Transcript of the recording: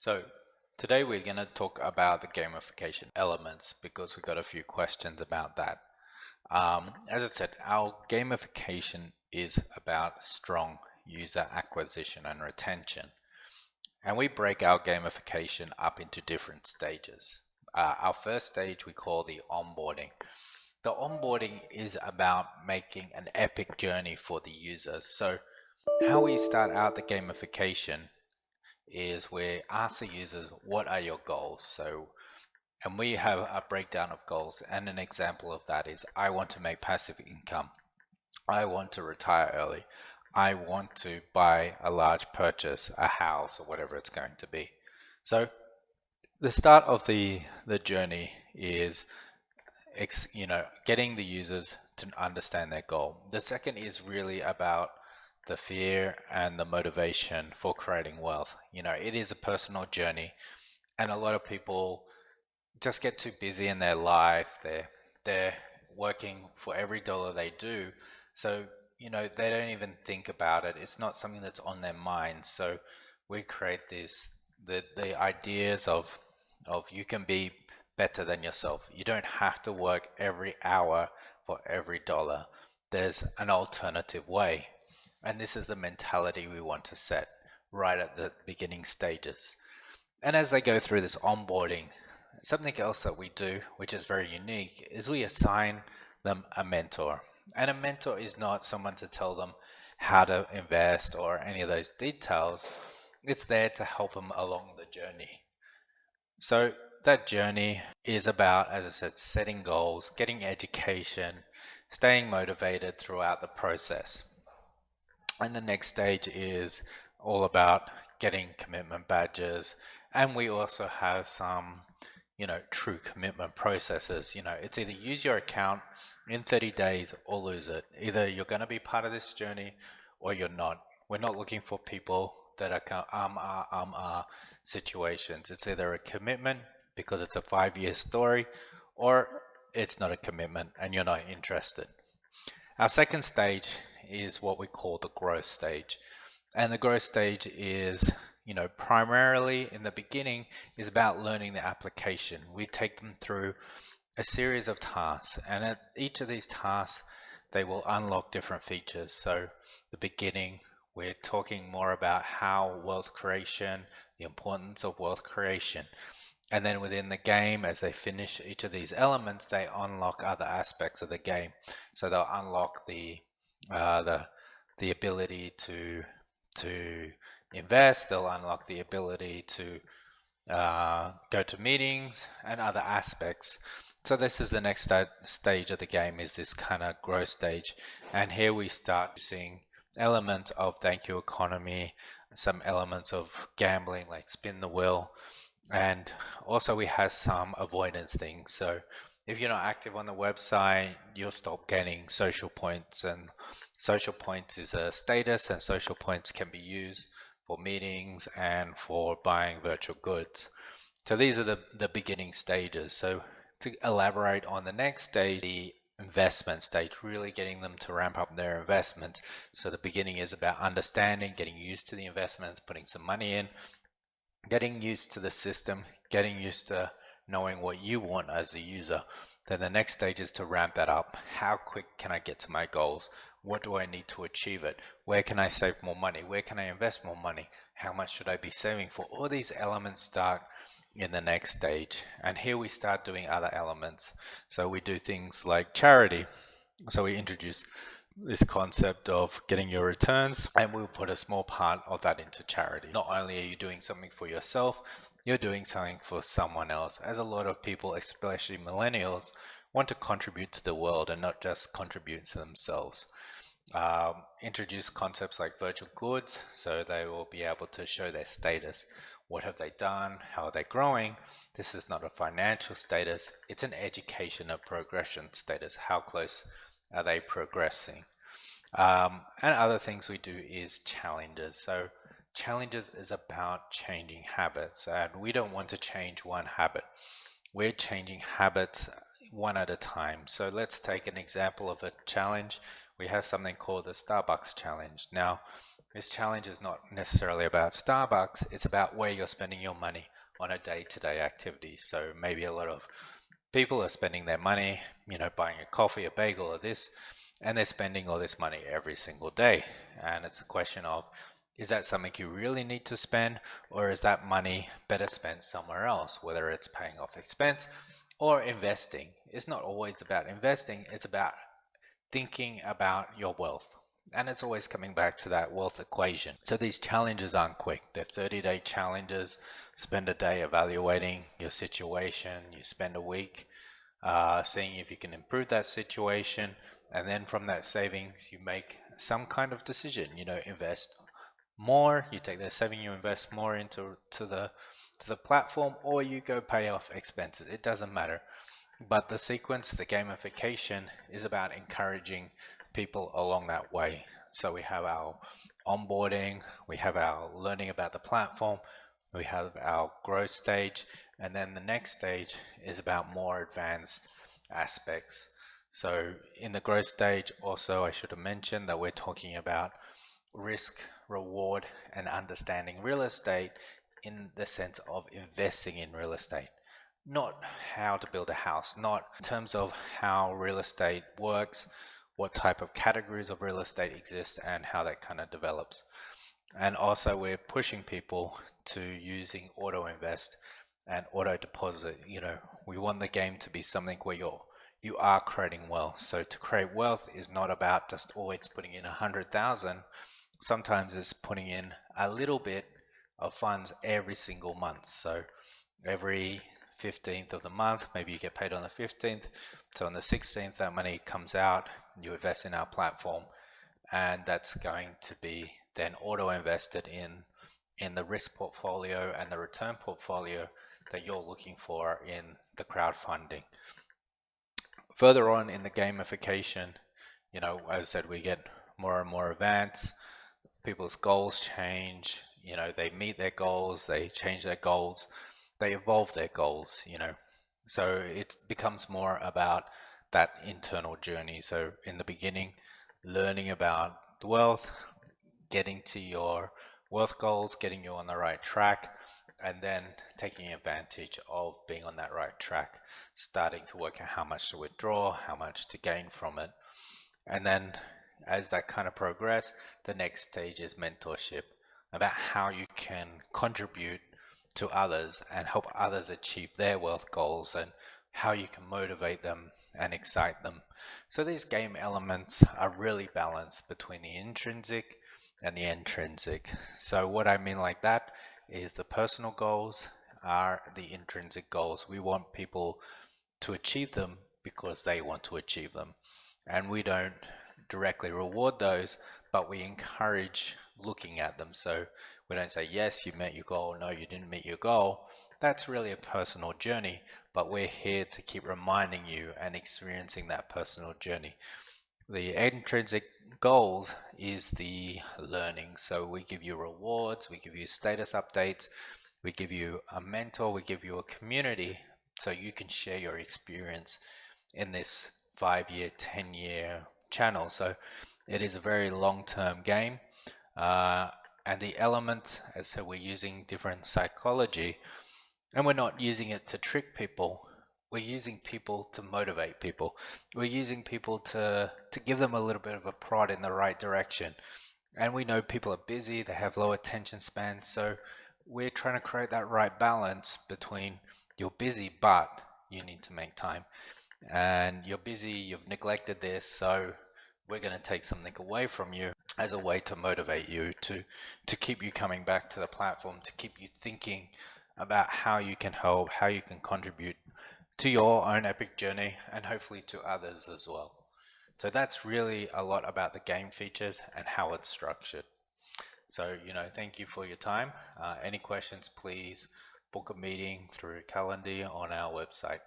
So today we're going to talk about the gamification elements because we got a few questions about that. As I said, our gamification is about strong user acquisition and retention. And we break our gamification up into different stages. Our first stage we call the onboarding. The onboarding is about making an epic journey for the user. So how we start out the gamification is we ask the users, what are your goals? And we have a breakdown of goals. And an example of that is, I want to make passive income. I want to retire early. I want to buy a large purchase, a house, or whatever it's going to be. So the start of the journey is getting the users to understand their goal. The second is really about the fear and the motivation for creating wealth. It is a personal journey, and a lot of people just get too busy in their life. They're working for every dollar they do, so they don't even think about it. It's not something that's on their mind. So we create the ideas of you can be better than yourself. You don't have to work every hour for every dollar. There's an alternative way. And this is the mentality we want to set right at the beginning stages. And as they go through this onboarding, something else that we do, which is very unique, is we assign them a mentor. And a mentor is not someone to tell them how to invest or any of those details. It's there to help them along the journey. So that journey is about, as I said, setting goals, getting education, staying motivated throughout the process. And the next stage is all about getting commitment badges. And we also have some, true commitment processes. It's either use your account in 30 days or lose it. Either you're going to be part of this journey or you're not. We're not looking for people that are situations. It's either a commitment because it's a 5-year story, or it's not a commitment and you're not interested. Our second stage is what we call the growth stage. And the growth stage is, primarily in the beginning is about learning the application. We take them through a series of tasks, and at each of these tasks, they will unlock different features. So the beginning, we're talking more about how wealth creation, the importance of wealth creation. And then within the game, as they finish each of these elements, they unlock other aspects of the game. So they'll unlock the ability to invest. They'll unlock the ability to go to meetings and other aspects. So this is the next stage of the game, is this kind of growth stage. And here we start using elements of thank you economy, some elements of gambling like spin the wheel, and also we have some avoidance things. So if you're not active on the website, you'll stop getting social points, and social points is a status, and social points can be used for meetings and for buying virtual goods. So these are the beginning stages. So to elaborate on the next stage, the investment stage, really getting them to ramp up their investment. So the beginning is about understanding, getting used to the investments, putting some money in, getting used to the system, getting used to knowing what you want as a user. Then the next stage is to ramp that up. How quick can I get to my goals? What do I need to achieve it? Where can I save more money? Where can I invest more money? How much should I be saving for? All these elements start in the next stage. And here we start doing other elements. So we do things like charity. So we introduce this concept of getting your returns, and we'll put a small part of that into charity. Not only are you doing something for yourself, you're doing something for someone else, as a lot of people, especially millennials, want to contribute to the world and not just contribute to themselves. Introduce concepts like virtual goods, so they will be able to show their status. What have they done? How are they growing? This is not a financial status, it's an education or progression status. How close are they progressing? And other things we do is challenges. So challenges is about changing habits, and we don't want to change one habit. We're changing habits one at a time. So let's take an example of a challenge. We have something called the Starbucks challenge. Now, This challenge is not necessarily about Starbucks, it's about where you're spending your money on a day-to-day activity. So maybe a lot of people are spending their money, buying a coffee, a bagel, or this, and they're spending all this money every single day. And it's a question of, is that something you really need to spend, or is that money better spent somewhere else, whether it's paying off expense or investing? It's not always about investing, it's about thinking about your wealth. And it's always coming back to that wealth equation. So these challenges aren't quick. They're 30-day challenges. Spend a day evaluating your situation. You spend a week seeing if you can improve that situation. And then from that savings, you make some kind of decision. Invest more. You take that saving, you invest more into the platform, or you go pay off expenses. It doesn't matter. But the sequence, the gamification, is about encouraging people along that way. So we have our onboarding, we have our learning about the platform, we have our growth stage, and then the next stage is about more advanced aspects. So in the growth stage, also I should have mentioned that we're talking about risk, reward, and understanding real estate in the sense of investing in real estate, not how to build a house, not in terms of how real estate works, what type of categories of real estate exist, and how that kind of develops. And also, we're pushing people to using auto invest and auto deposit. We want the game to be something where you are creating wealth. So to create wealth is not about just always putting in 100,000. Sometimes it's putting in a little bit of funds every single month. So every 15th of the month, maybe you get paid on the 15th. So on the 16th, that money comes out, you invest in our platform, and that's going to be then auto invested in the risk portfolio and the return portfolio that you're looking for in the crowdfunding. Further on in the gamification, as I said, we get more and more advanced. People's goals change. They meet their goals, they change their goals, they evolve their goals. So it becomes more about that internal journey. So in the beginning, learning about the wealth, getting to your wealth goals, getting you on the right track, and then taking advantage of being on that right track, starting to work out how much to withdraw, how much to gain from it. And then as that kind of progress, the next stage is mentorship, about how you can contribute to others and help others achieve their wealth goals, and how you can motivate them and excite them. So these game elements are really balanced between the intrinsic and the intrinsic. So what I mean like that is the personal goals are the intrinsic goals. We want people to achieve them because they want to achieve them. And we don't directly reward those, but we encourage looking at them. So we don't say, yes, you met your goal, no, you didn't meet your goal. That's really a personal journey, but we're here to keep reminding you and experiencing that personal journey. The intrinsic goals is the learning. So we give you rewards, we give you status updates, we give you a mentor, we give you a community so you can share your experience in this 5-year, 10-year channel. So it is a very long-term game. And the element, as I said, we're using different psychology, and we're not using it to trick people. We're using people to motivate people. We're using people to give them a little bit of a prod in the right direction. And we know people are busy, they have low attention spans, so we're trying to create that right balance between you're busy, but you need to make time. And you're busy, you've neglected this, so we're going to take something away from you as a way to motivate you to keep you coming back to the platform, to keep you thinking about how you can help, how you can contribute to your own epic journey, and hopefully to others as well. So that's really a lot about the game features and how it's structured. So, thank you for your time. Any questions, please book a meeting through Calendar on our website.